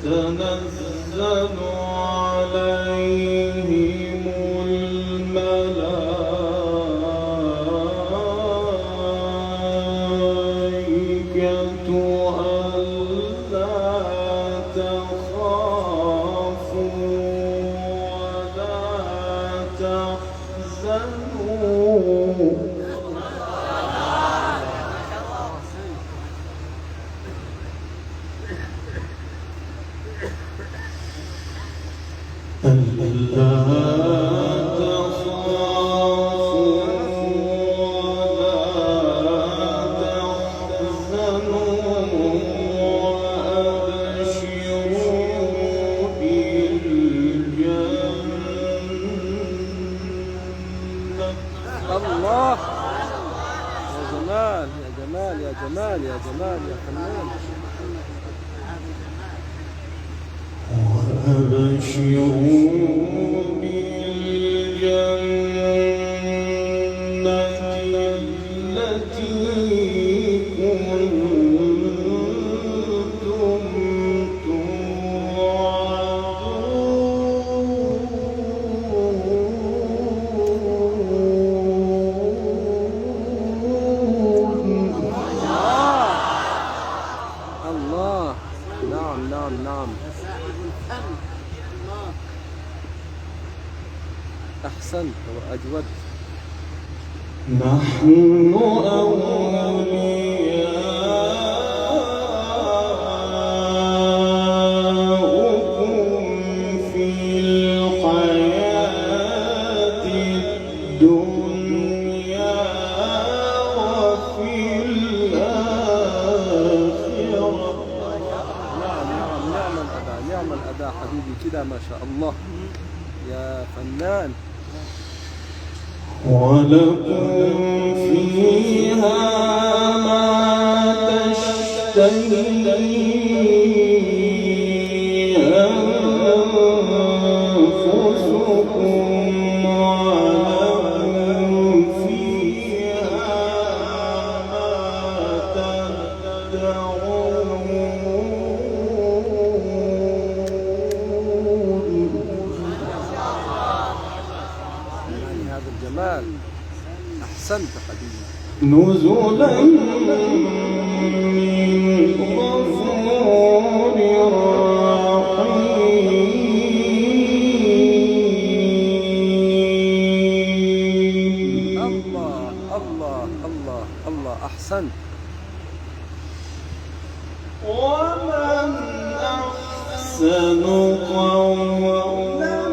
تتنزل عليهم الملائكة ألا تخافوا ولا تحزنوا الله يا جمال يا جمال يا جمال يا جمال يا فنان. وأبشروا بالجنة التي كنتم الله نعم نعم نعم. أحسنت وأجودت. نحن أولياؤكم في الحياة الدنيا وفي الآخرة. نعم نعم نعم الأداء نعم الأداء حبيبي كده ما شاء الله يا فنان. ولكم فيها ما تشتهي أنفسكم ولكم فيها ما تدعون. هذا الجمال. أحسنت حبيبي. نزلا من غفور رحيم. الله الله الله الله. أحسنت. ومن أحسن قولا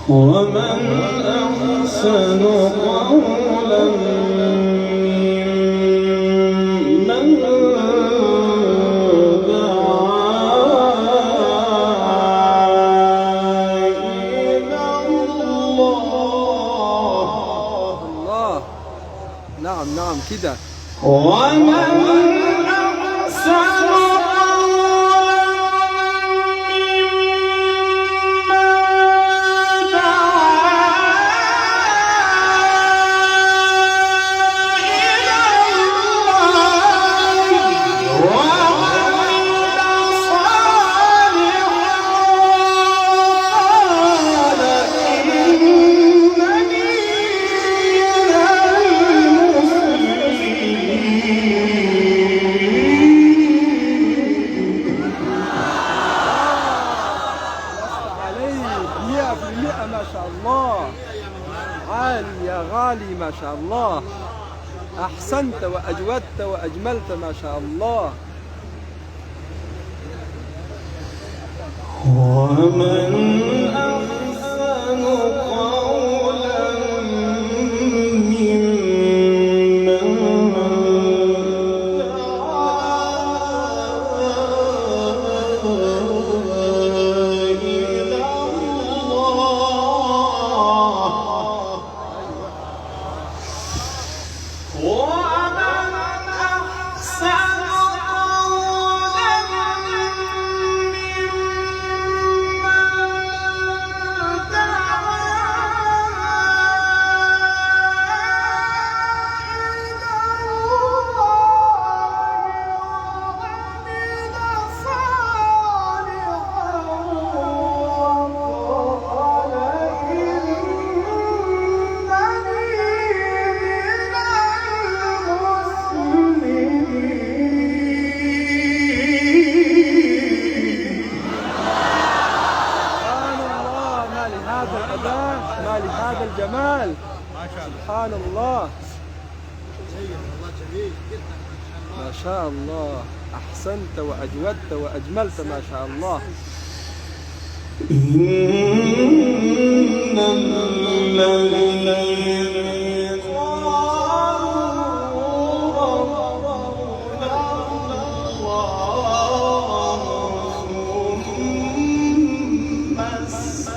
ومن أحسن قولا ممن دعا إلى الله. الله نعم نعم كده. ومن أحسن يا غالي ما شاء الله. أحسنت وأجودت وأجملت ما شاء الله. ومن أحسن قولا ممن دعا إلى الله. ومن أحسن قولا ما لهذا الجمال. سبحان الله. ما شاء الله. أحسنت وأجودت وأجملت ما شاء الله. إن الذين قالوا ربنا الله ثم استقاموا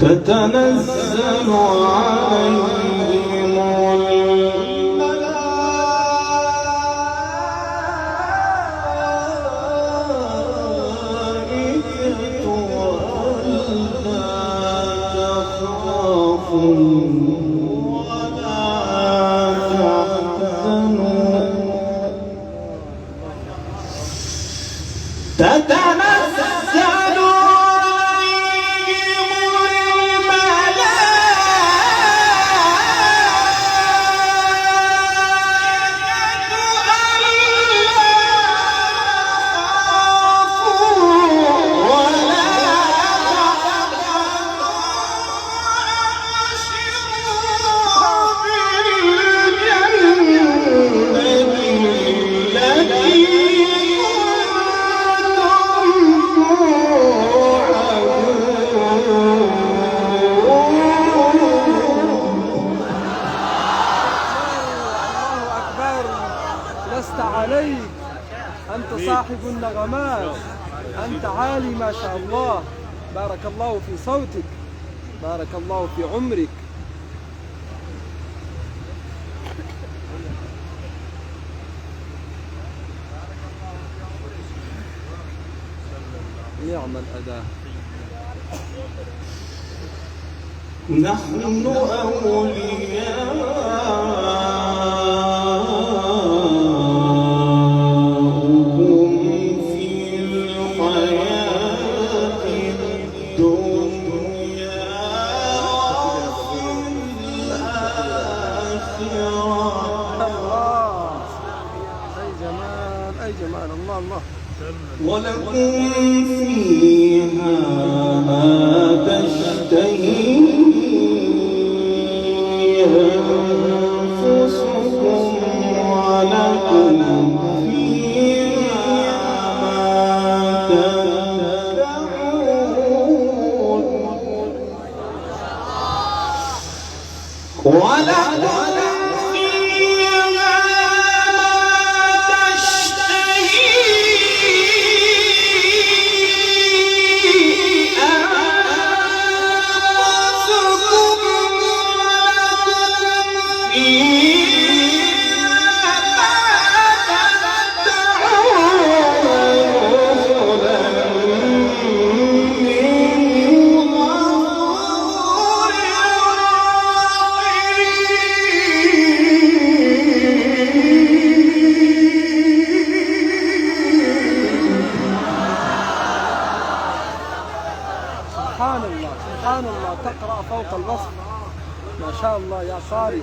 تتنزل عليهم الملائكة ألا تخافوا ولا تحزنوا تتنزل لست عليك. أنت صاحب النغمات. أنت عالي ما شاء الله. بارك الله في صوتك. بارك الله في عمرك. نعم الأداء. نحن أولياؤكم في الحياة الدنيا وفي الآخرة. الله. أي جمال أي جمال. الله الله. ولكم فيها ما تشتهي أنفسكم ولكم فيها ما تدعون. ولكم سبحان الله. سبحان الله. تقرأ فوق الوصف ما شاء الله يا قارئ.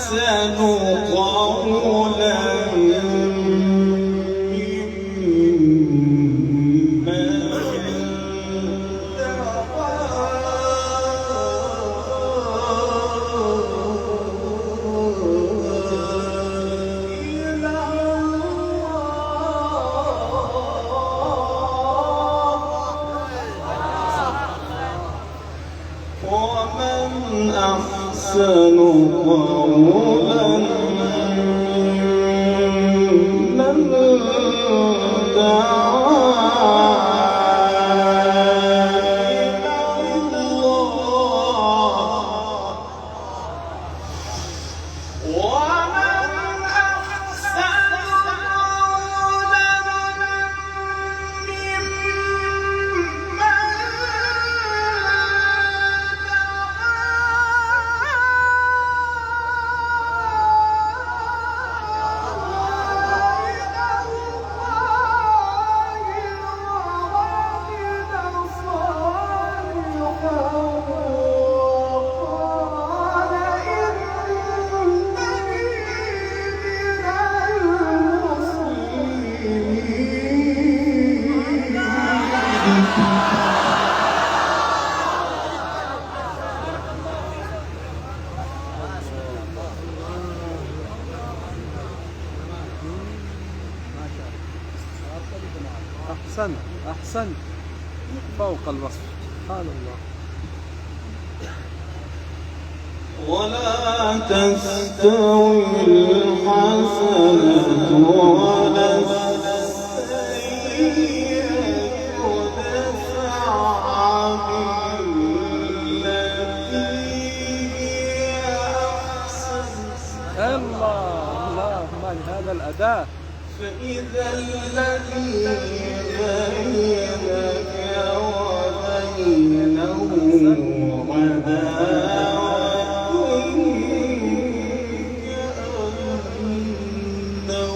أحسن قولا ومن أحسن قولا ممن دعا إلى الله ومن أحسن قولا ممن أحسن أحسن فوق الوصف. سبحان الله. ولا تستوي الحسنة ولا السيئة ادفع بالتي هي أحسن الله ما لهذا الأداء. فإذا الذي بينك وبينه عداوة كأنه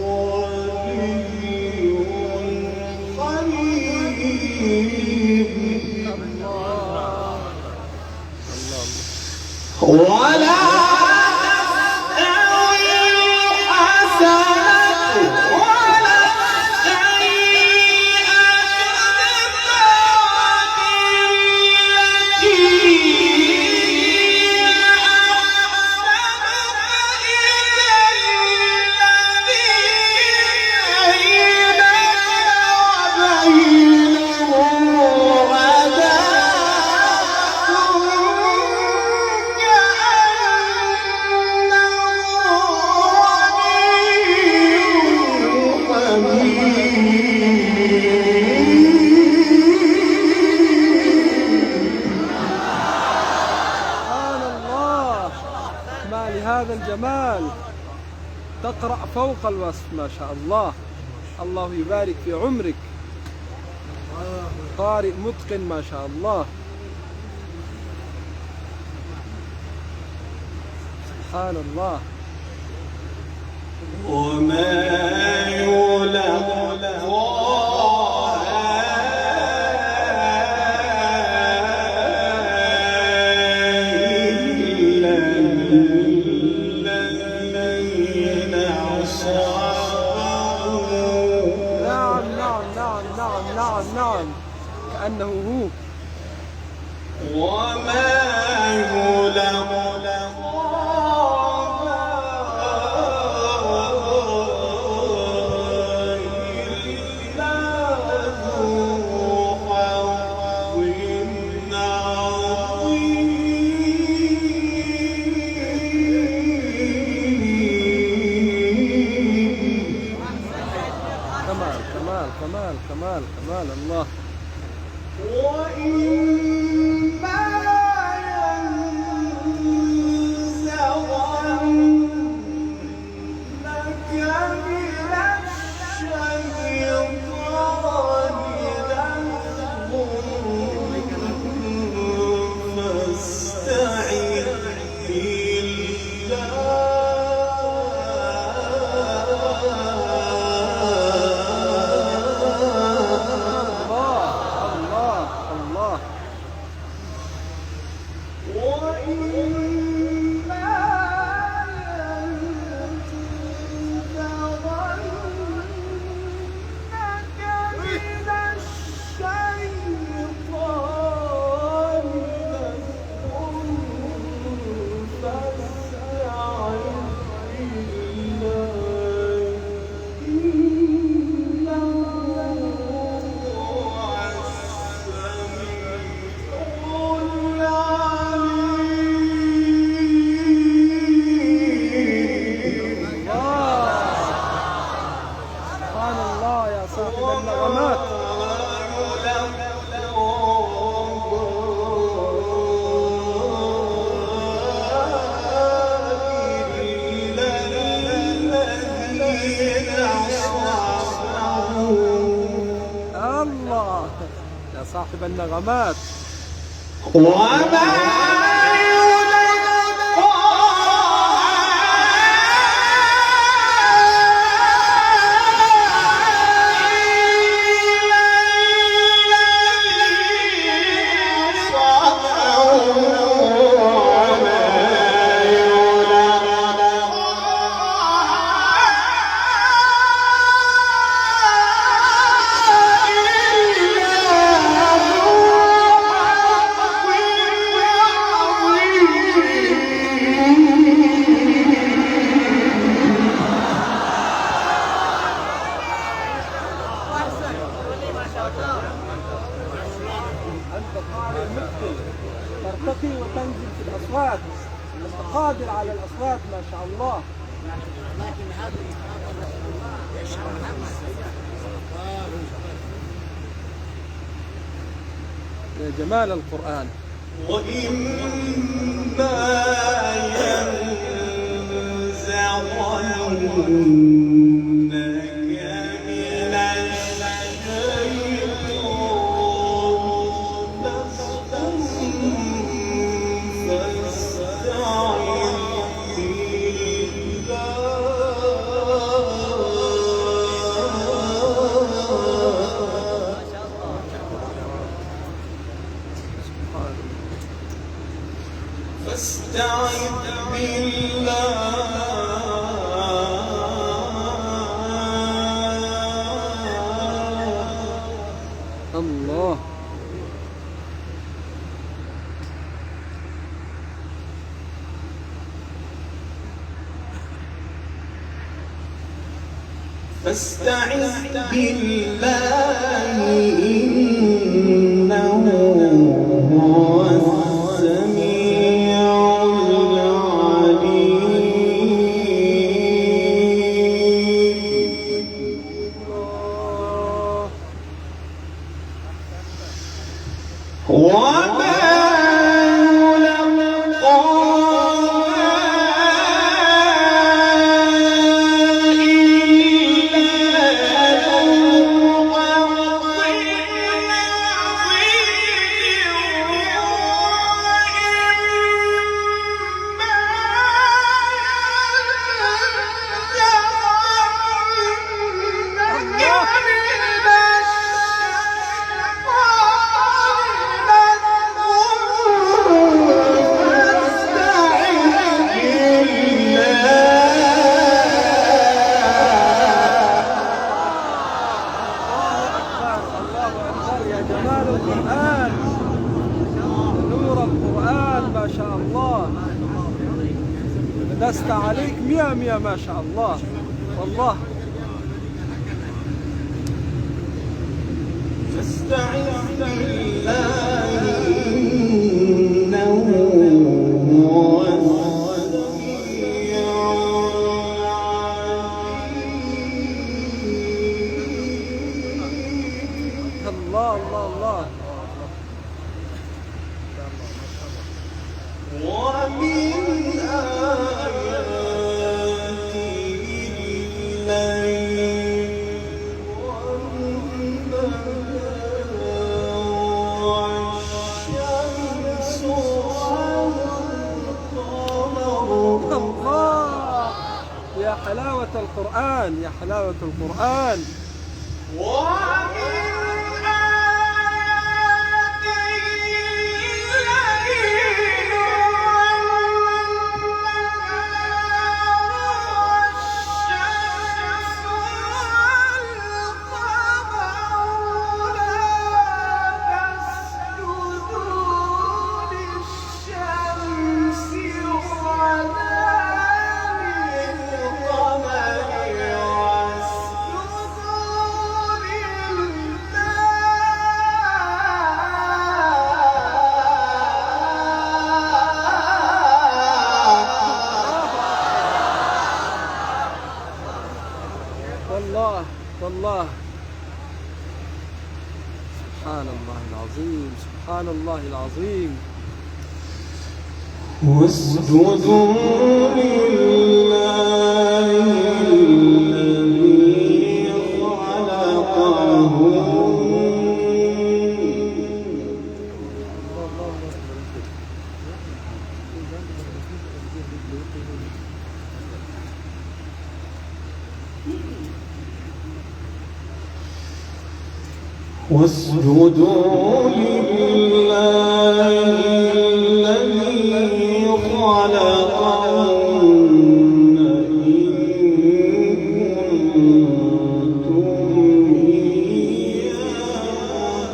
ولي حميم. ولا هذا الجمال، تقرأ فوق الوصف ما شاء الله. الله يبارك في عمرك، قارئ متقن ما شاء الله. سبحان الله. وما نعم كأنه هو. وما يعلم إلا ذو حظ عظيم. كمال الله. وإما صاحب النغمات. ترتقي وتنزل في الأصوات، أنت قادر على الأصوات ما شاء الله. يا جمال القرآن. وإما ينزغنك من فاستعذ بالله. الله. فاستعذ بالله إنه هو السميع العليم. وما ما شاء الله، دست عليك 100 ما شاء الله والله. فاستعذ بالله إنه هو السميع العليم. الله الله الله. ومن آياته الليل والشمس والقمر. الله يا حلاوة القرآن، يا حلاوة القرآن. والله والله سبحان الله العظيم، سبحان الله العظيم. واسجدوا لله الذي خلقهم واسجدوا لله الذي خلقهن إن كنتم إياه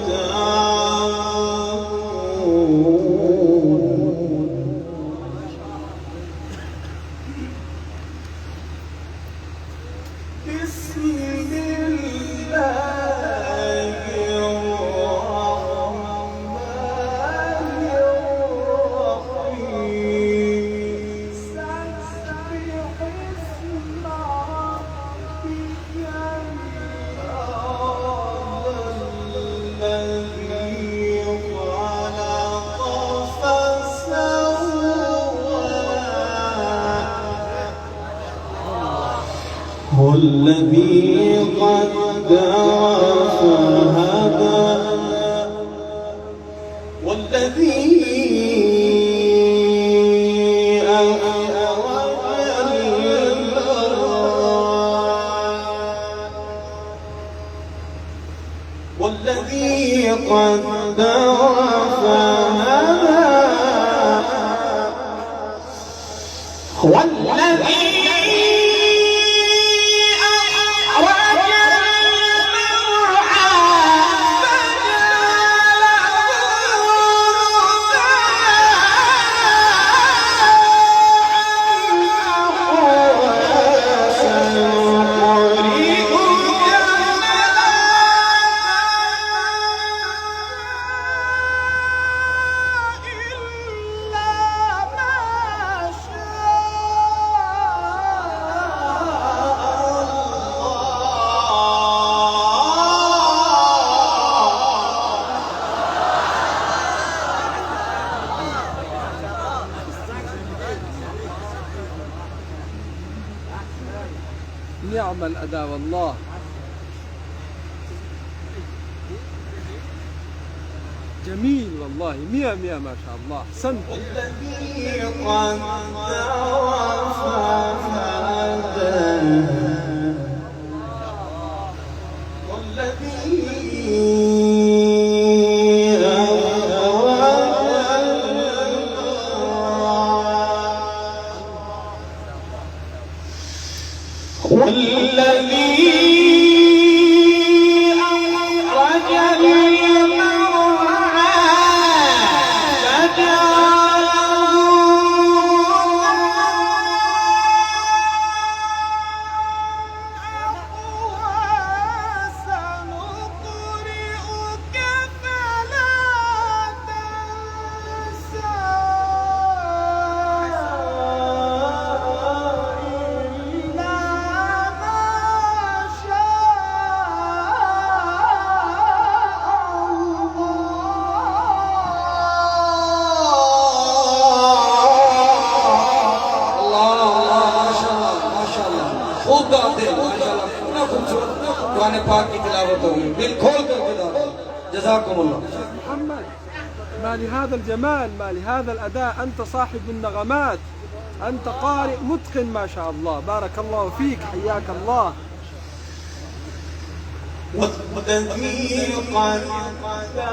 تعبدون. بسم الله والذي قدر فهدى والذي أخرج المرعى والذي قدر فهدى والذي نعم الأداء والله. جميل والله، مية مية ما شاء الله، أحسنت. والذي قدر فهدى والذي أخرج المرعى سنقرئك فلا تنسى खूब गाते हैं माशाल्लाह, इतना खूबसूरत कुरान पाक की तिलावत होगी, दिल खोल करके गाते हैं। जज़ाकुमुल्लाह। محمد، ما لهذا الجمال، ما لهذا الأداء، أنت صاحب النغمات، أنت قارئ متقن ما شاء الله، بارك الله فيك، حياك الله. والذي قدر فهدى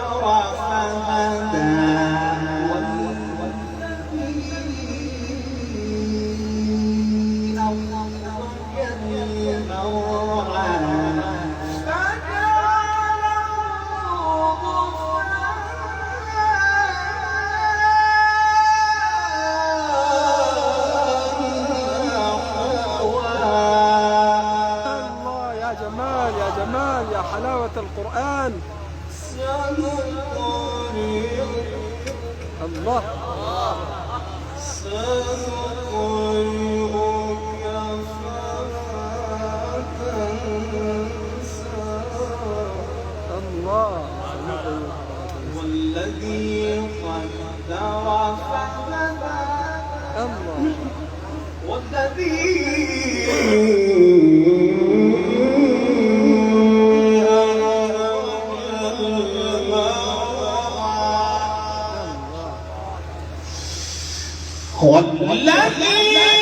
يا حلاوة القرآن. الله. الله. والذي قدر فهدى الله. والذي والذي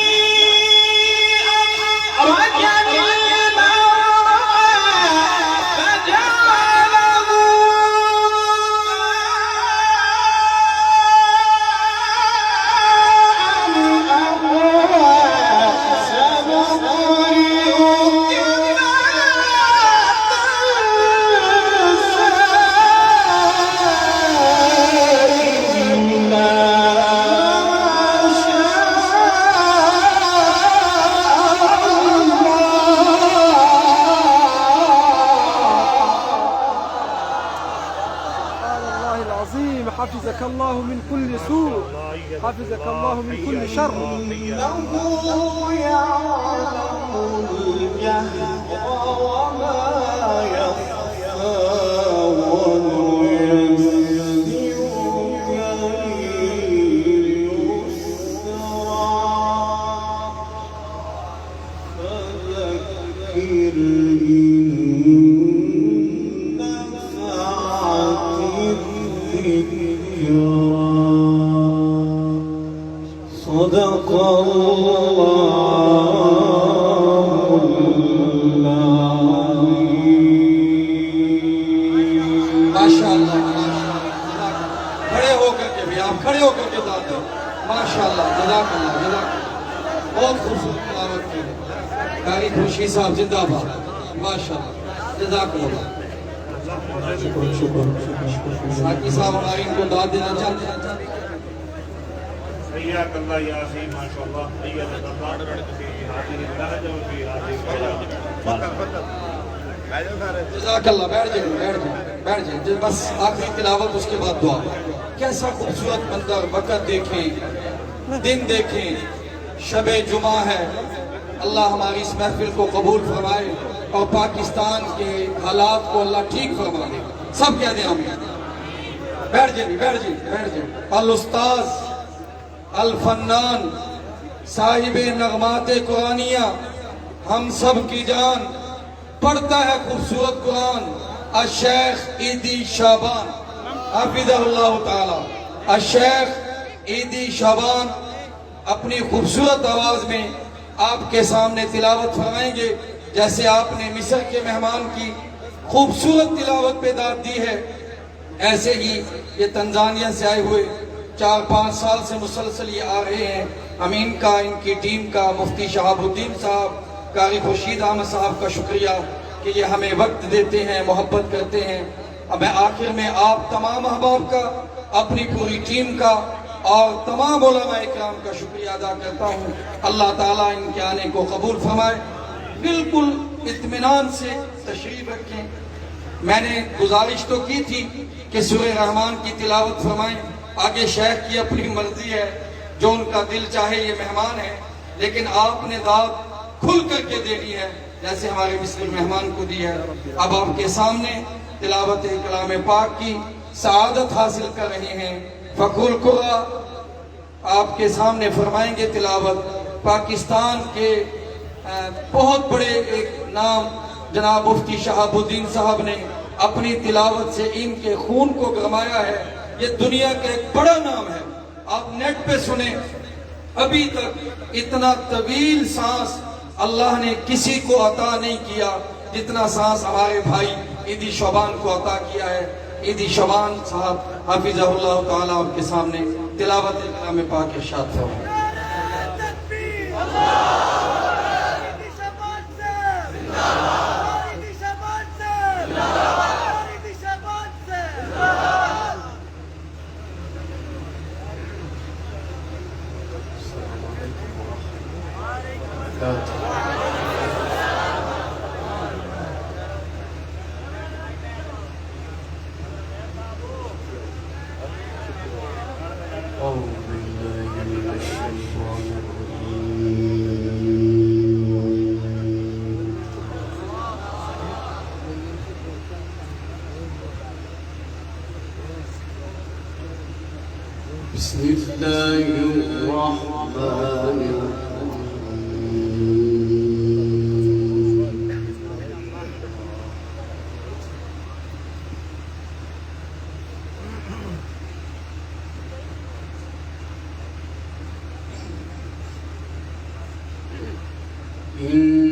الله من كل سوء، حفظك الله من كل شر. إنه يعلم الجهر وما يخفى ونيسرك لليسرى فذكر إن نفعت الذكرى. صدق الله العظيم. ماشاءاللہ کھڑے ہو کر کے بھی آپ کھڑے ہو کر کے دعاتے ہیں. ماشاءاللہ جزاک اللہ جزاک اللہ. بہت خوبصورت تلاوت کی ہے. قاری خورشید صاحب زندہ باد. ماشاءاللہ جزاک اللہ. ساقی صاحب ہماری ان کو دعا دینا چاہتے ہیں. حیاک اللہ یا اخی ماشاءاللہ. حیاک اللہ فی هذه اللهجة وفي هذه الكلام. جزاک اللہ. بیٹھ جائیں بیٹھ جائیں. بس آخری تلاوت اس کے بعد دعا. کیسا خوبصورت منظر. وقت دیکھیں، دن دیکھیں، شب جمعہ ہے. اللہ ہماری اس محفل کو قبول فرمائے اور پاکستان کے حالات کو اللہ ٹھیک فرما دے. سب کہہ دیں آمین. بیٹھ جائیں. الاستاذ الفنان صاحب نغمات قرآنیہ ہم سب کی جان پڑھتا ہے خوبصورت قرآن الشیخ عیدی شعبان حفظہ اللہ تعالی. الشیخ عیدی شعبان اپنی خوبصورت آواز میں آپ کے سامنے تلاوت فرمائیں گے. جیسے آپ نے مصر کے مہمان کی خوبصورت تلاوت پہ داد دی ہے، ایسے ہی یہ تنزانیہ سے آئے ہوئے 4-5 سال سے مسلسل یہ آ رہے ہیں. امین کا، ان کی ٹیم کا، مفتی شہاب الدین صاحب، قاری خورشید احمد صاحب کا شکریہ کہ یہ ہمیں وقت دیتے ہیں، محبت کرتے ہیں. اب میں آخر میں آپ تمام احباب کا، اپنی پوری ٹیم کا اور تمام علماء اکرام کا شکریہ ادا کرتا ہوں. اللہ تعالیٰ ان کے آنے کو قبول فرمائے. بالکل اطمینان سے تشریف رکھیں. میں نے گزارش تو کی تھی کہ سورہ رحمان کی تلاوت فرمائیں. آگے شیخ کی اپنی مرضی ہے، جو ان کا دل چاہے. یہ مہمان ہے لیکن آپ نے داد کھل کر کے دینی ہے جیسے ہمارے مصری مہمان کو دی ہے. اب آپ کے سامنے تلاوت کلام پاک کی سعادت حاصل کر رہے ہیں. فقول قرآ آپ کے سامنے فرمائیں گے تلاوت. پاکستان کے بہت بڑے ایک نام جناب مفتی شہاب الدین صاحب نے اپنی تلاوت سے ان کے خون کو گرمایا ہے. یہ دنیا کا ایک بڑا نام ہے. آپ نیٹ پہ سنیں، ابھی تک اتنا طویل سانس اللہ نے کسی کو عطا نہیں کیا جتنا سانس ہمارے بھائی عیدی شعبان کو عطا کیا ہے. عیدی شعبان صاحب حفظہ اللہ تعالیٰ آپ کے سامنے تلاوت کلام پاک ارشاد فرمائیں. بسم الله الرحمن الرحيم.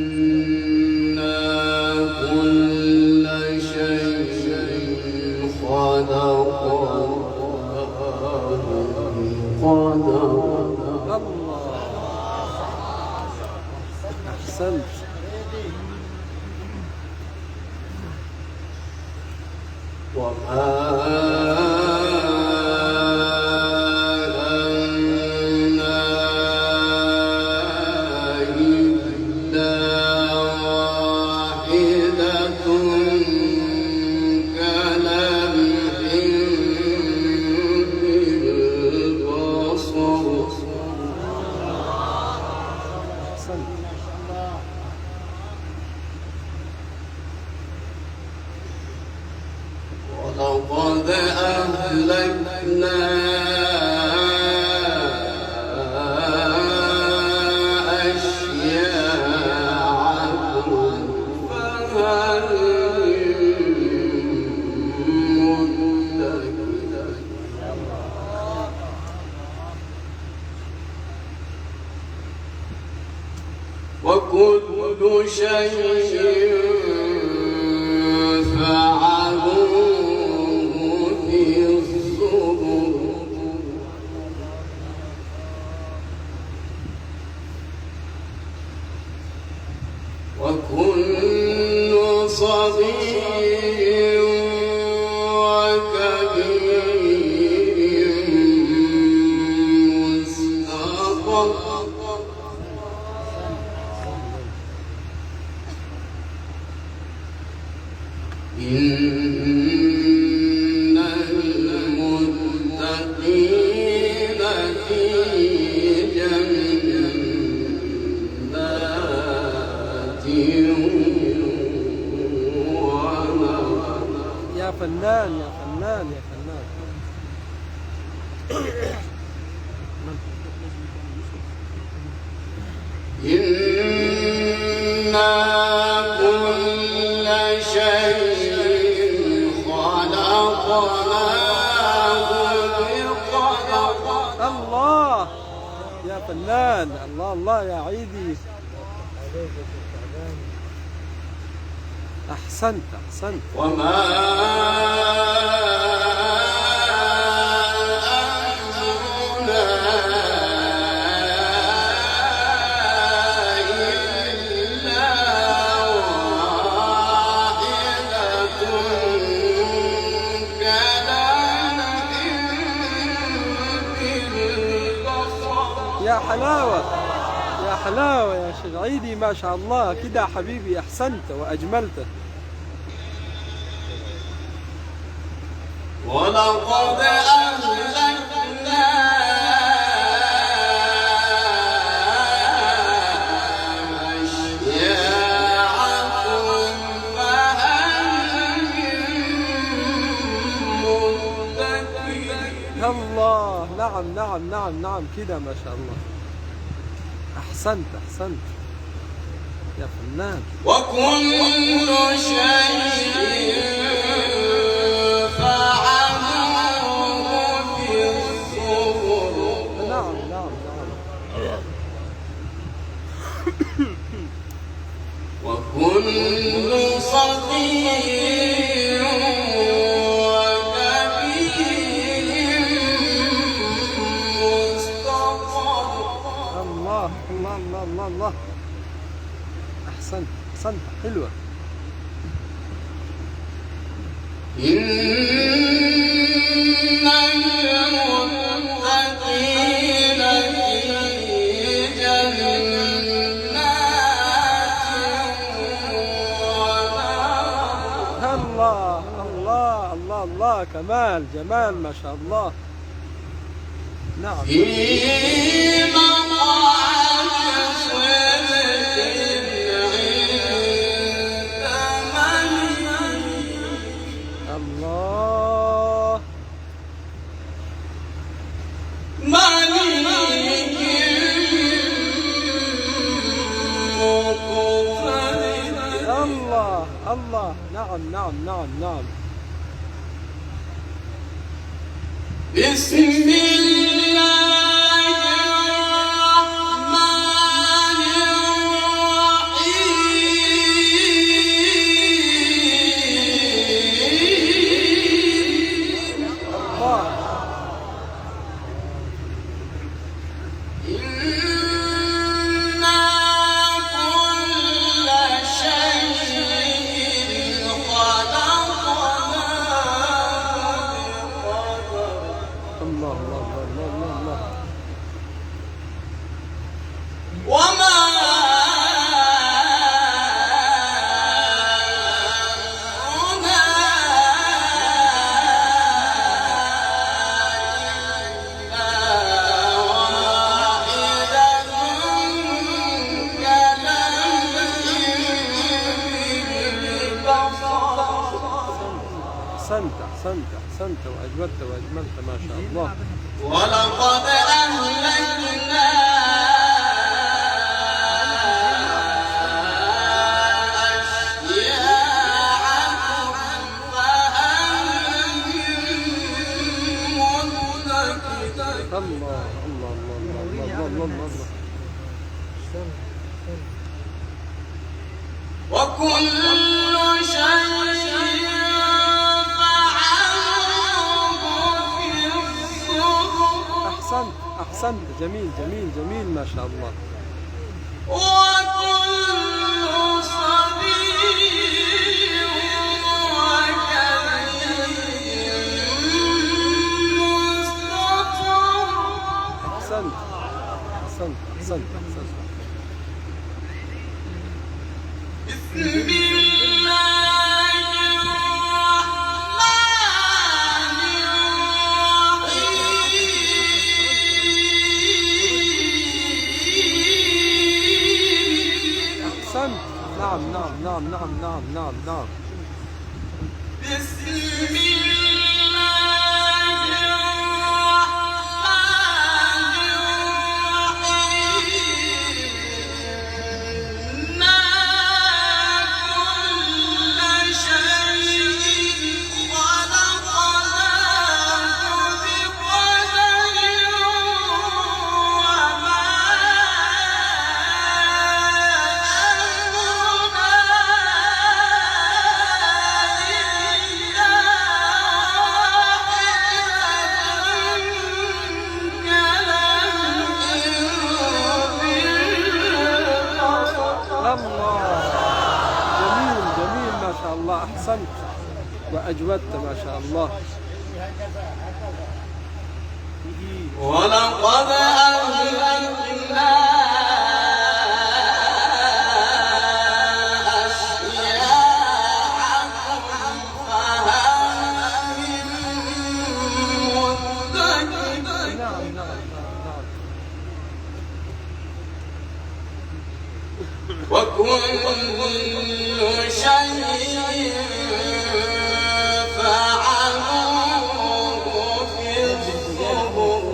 إنا كل شيء خلقناه أحسنت. وما أنا إلا واحدة كلمح وكل شيء فعلوه في الزبر وكل صغير وكبير مستطر إن المتقين في جنات ونهر. يا فنان يا فنان يا فنان. إنا كل شيء خلقناه بقدر. الله يا فنان، الله الله يا عيدي. أحسنت أحسنت. وما أمرنا إلا واحدة كلمح بالبصر. يا حلاوة يا حلاوة يا شيخ عيدي، ما شاء الله كده حبيبي. أحسنت وأجملت. ولقد أهلكنا أشياعكم فهل من مدكر. الله، نعم نعم نعم نعم كده ما شاء الله. أحسنت أحسنت يا فنان. وكل شيء فعلوه في الزبر. نعم نعم نعم. وكل صغير وكبير مستطر. الله الله الله الله الله. أحسنت أحسنت حلوة. إن المتقين في جنات ونهر. الله الله الله الله، كمال جمال ما شاء الله. نعم. في مقعد صدق عند مليك الله مقتدر. الله الله. نعم نعم نعم نعم. بسم الله الرحمن الرحيم. الله إنا كل شيء خلقناه بقدر. الله الله الله الله الله. وما أمرنا إلا واحدة كلمح بالبصر. أحسنت أحسنت أحسنت وأجملت وأجملت ما شاء الله. ولقد أهلكنا أشياعكم فهل من مدكر. الله الله الله الله الله الله الله. وكل شيء فعلوه في الزبر أحسنت أحسنت، جميل جميل جميل ما شاء الله. وكل صغير وكبير مستطر. أحسنت أحسنت أحسنت أحسنت. بسم الله الرحمن الرحيم. أحسنت. نعم نعم نعم نعم نعم نعم نعم. بسم الله الرحمن الرحيم. إنا كل شيء خلقناه بقدر وما الله، جميل جميل ما شاء الله. أحسنت وأجودت ما شاء الله. ولقد أهلكنا أشياعكم فهل من مدكر. نعم نعم نعم. وكل شيء فعلوه في الزبر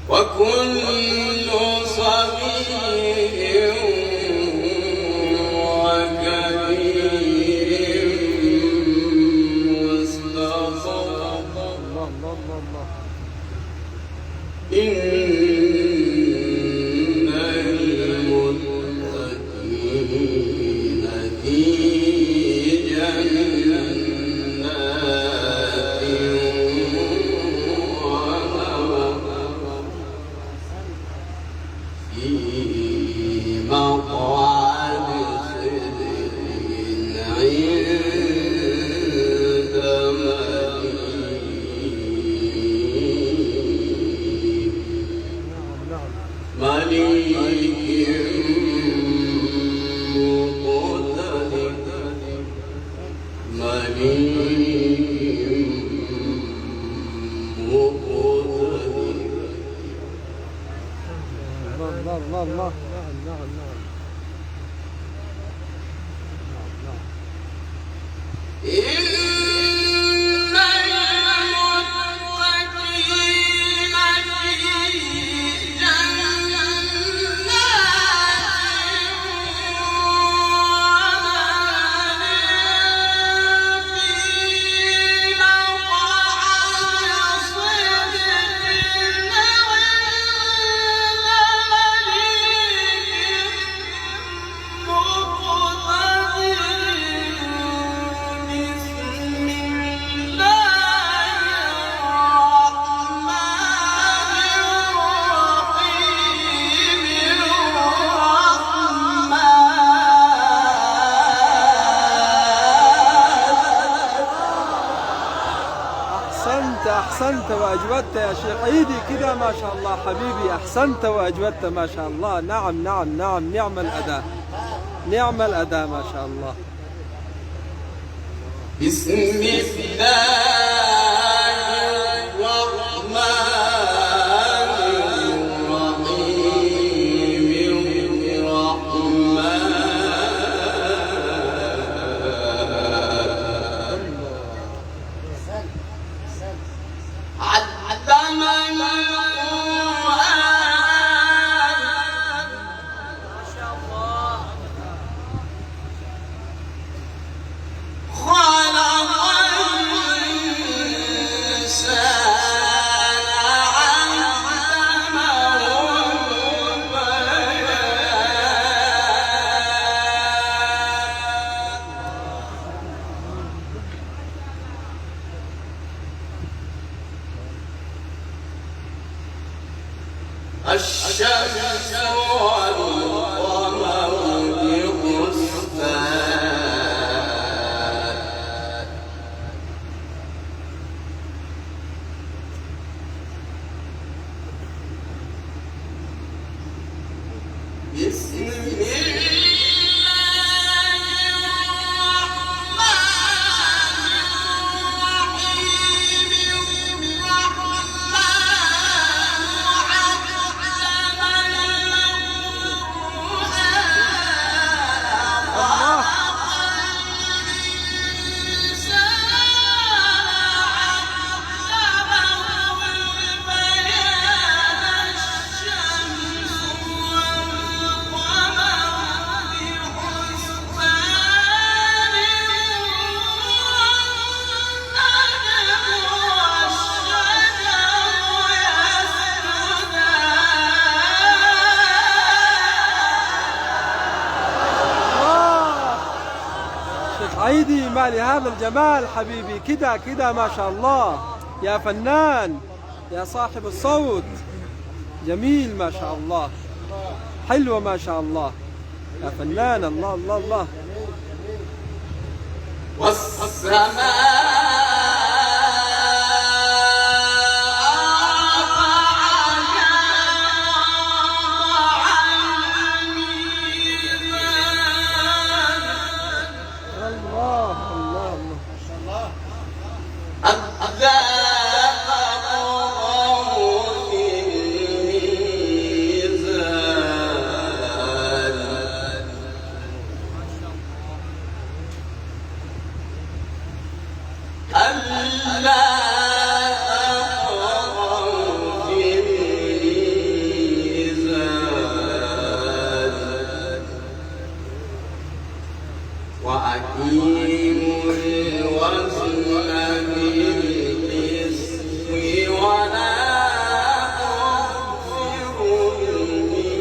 وكل صغير وكبير مستطر. الله الله الله الله. إن المتقين في جنات ونهر في مقعد صدق عند مليك مقتدر الله الله الله. نعم نعم نعم. إن المتقين في جنات في مقعد صدق عند أحسنت أحسنت وأجودت يا شيخ عيدي كده ما شاء الله حبيبي. أحسنت وأجودت ما شاء الله. نعم نعم نعم. نعم الأداء، نعم الأداء ما شاء الله. بسم الله الرحمن الرحيم. علم القرآن خلق الشمس والقمر بحسبان بسم الله الله. شيخ عيدي، ما لهذا الجمال حبيبي، كده كده ما شاء الله يا فنان يا صاحب الصوت، جميل ما شاء الله، حلوة ما شاء الله يا فنان. الله الله الله. الله الله الله. وأقيموا الوزن بالقسط ولا تخسروا الميزان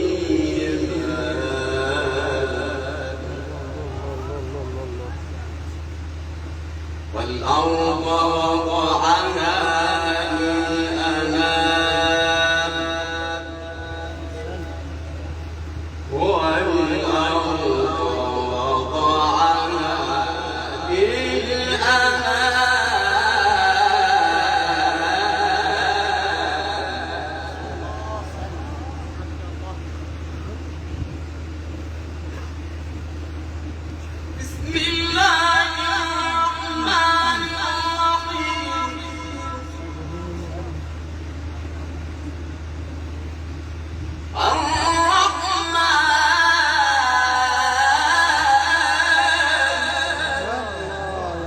والأرض وضعها للأنام والأرض وضعها بسم الله الرحمن الرحيم الرحمن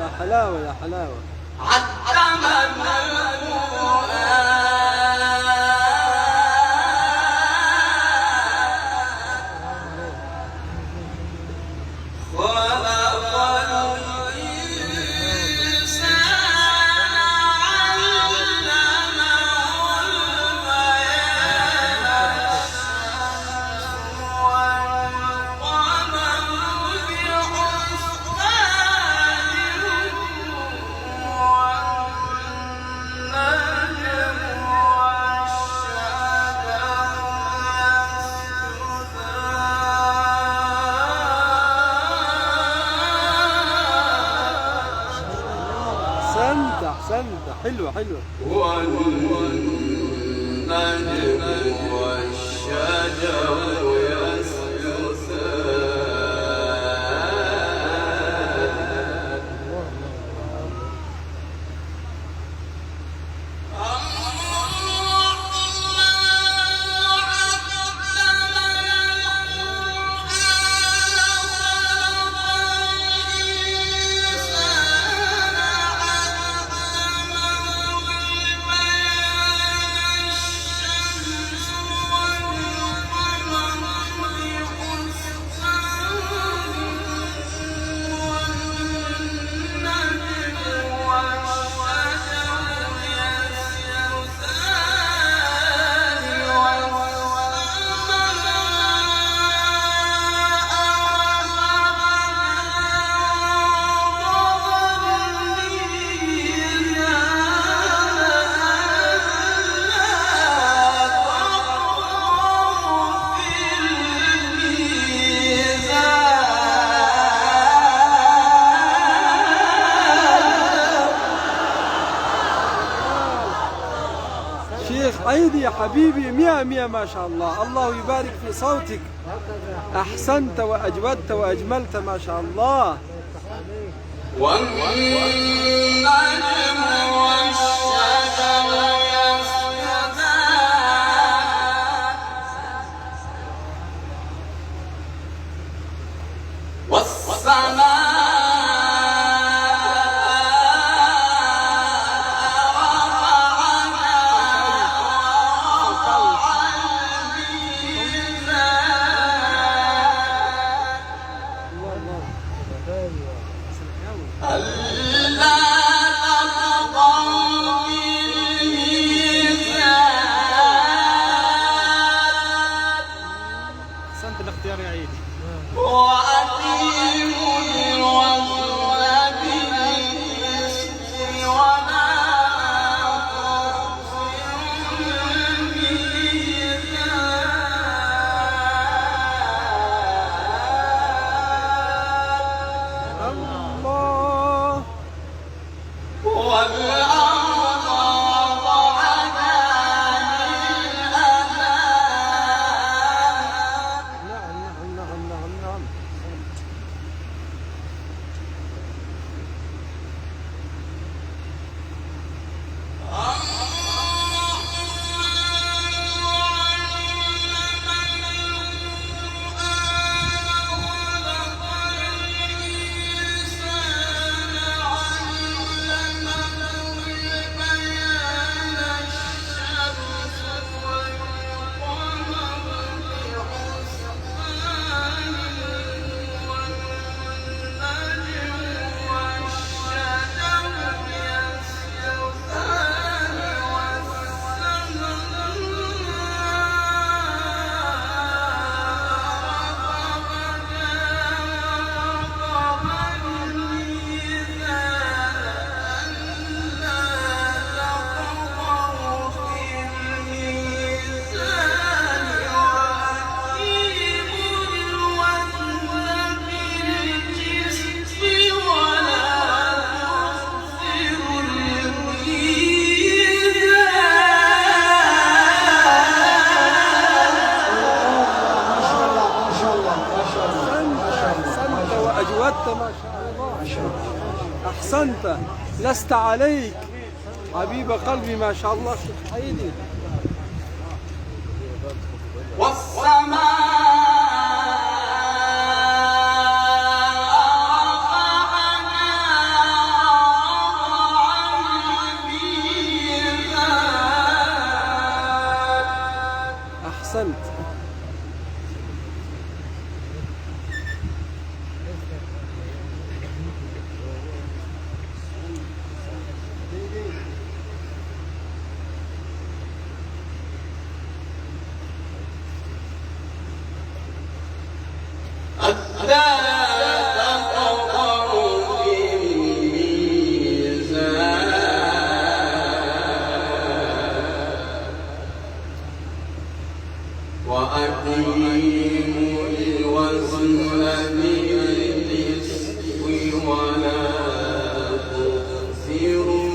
يا حلاوة يا حلاوة. علم القرآن خلق الإنسان علمه البيان الشمس والقمر أحسنت أحسنت، حلوة حلوة. والنجم والشجر حبيبي، 100 ما شاء الله. الله يبارك في صوتك. أحسنت وأجودت وأجملت ما شاء الله. والنجم والشجر يسجدان والسماء أحسنت الاختيار يا عيد. وأقيموا الوزن بالقسط ولا تخسروا الميزان الله. والأرض وضعها للأنام نعم. أحسنت وأجودت ما شاء الله. أحسنت، لست عليك حبيب قلبي ما شاء الله. شيخ حيدي. أحسنت. وأقيموا الوزن بالقسط ولا تخسروا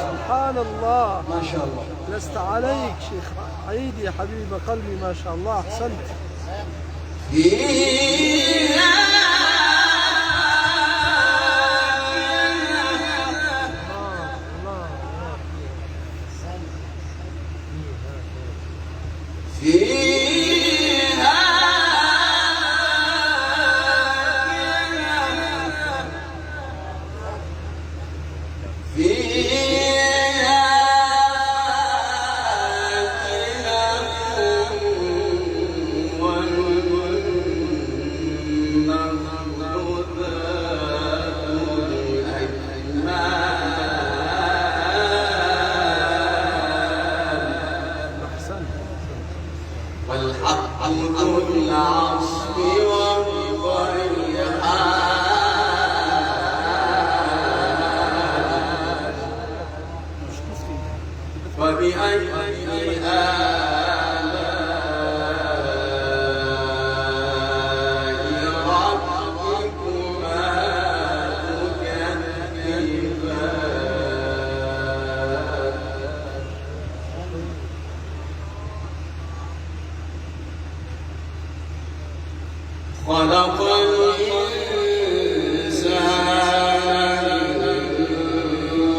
سبحان الله. ما شاء الله. لست عليك شيخ عيدي حبيب قلبي ما شاء الله. أحسنت. والحق ذو العصف والريحان فبأي آلاء ربكما تكذبان خلق الإنسان من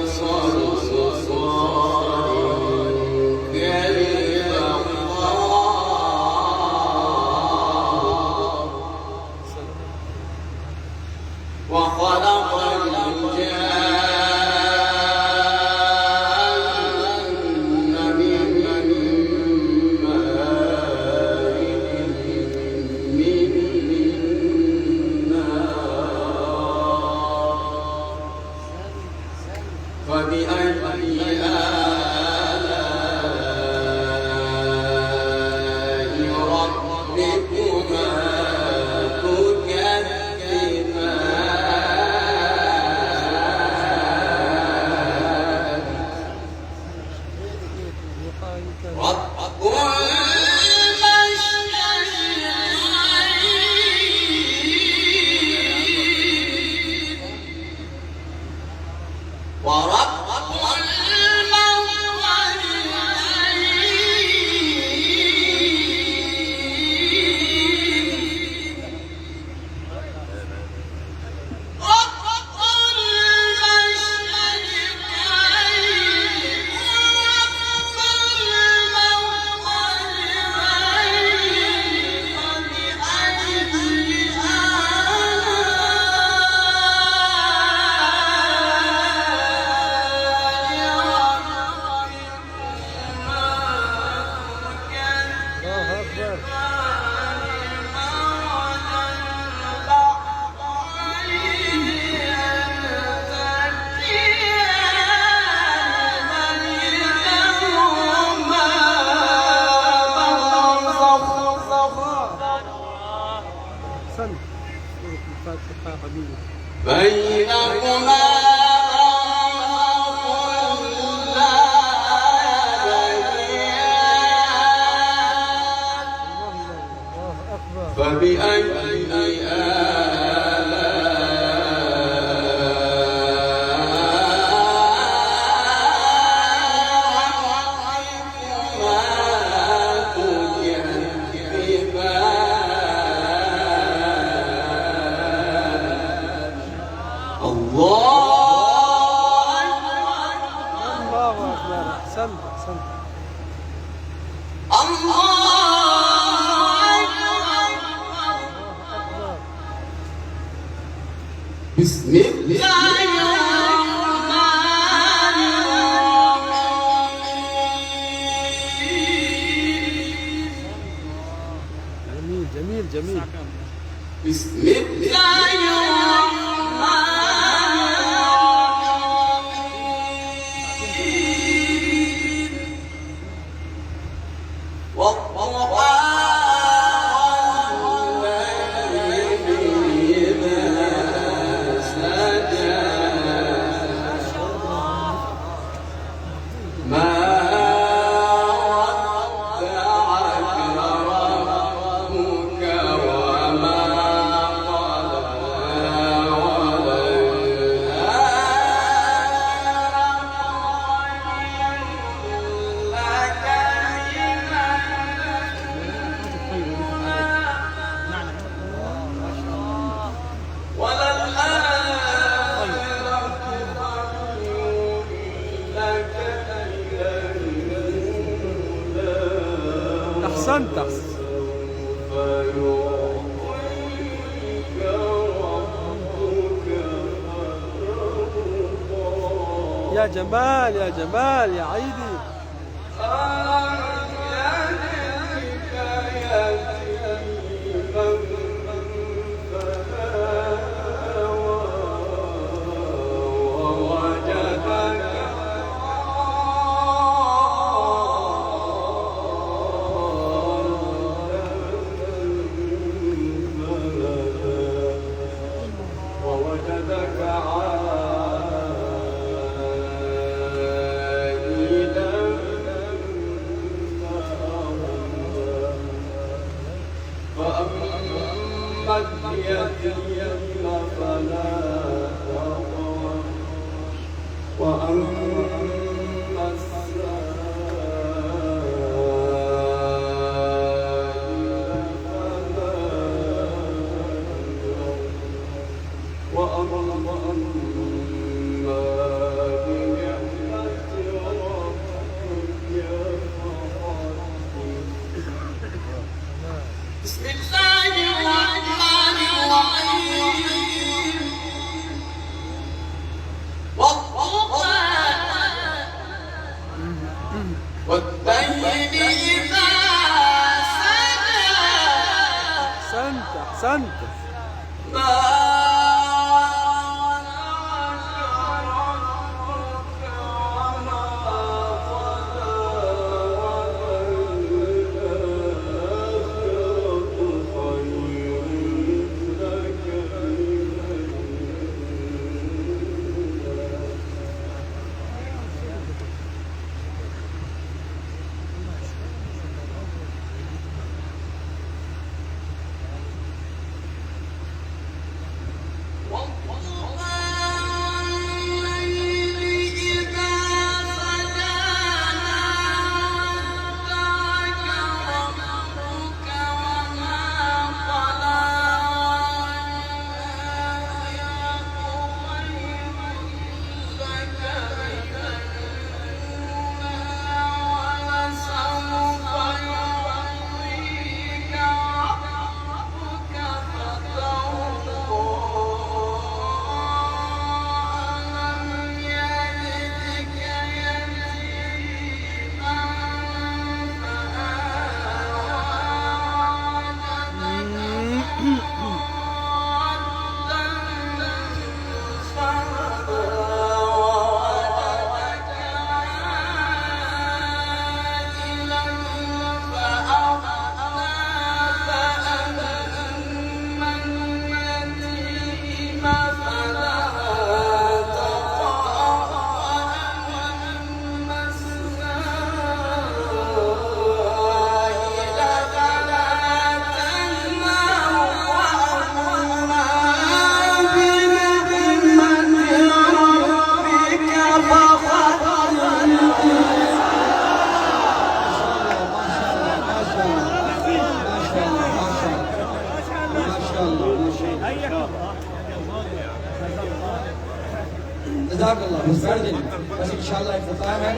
صلصال كالفخار وخلق الجان من ماء من فبأي آلاء ربكما تكذبان رب المشرقين ورب بينهما فبأي بسم الله الرحمن الرحيم جميل جميل بسم الله الرحمن الرحيم والقرآن الليل ما ودعك ربك وما قلى يا جمال يا جمال يا عيدي. ووجدك عائلا فأما اليتيم فلا تقهر وأما السائل فلا تنهر وأما بنعمة ربك فحدث. بسم الله الرحمن الرحيم والضحى والليل إذا سجى أحسنت أحسنت. ما जज़ाकल्लाह। बस बैठ जाइए, बस इंशाल्लाह इख्तिताम है,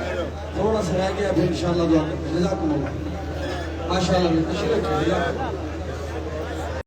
थोड़ा सा रह गया फिर इंशाल्लाह दुआ करेंगे। जज़ाकल्लाह, माशाअल्लाह, तशरीफ रखिए।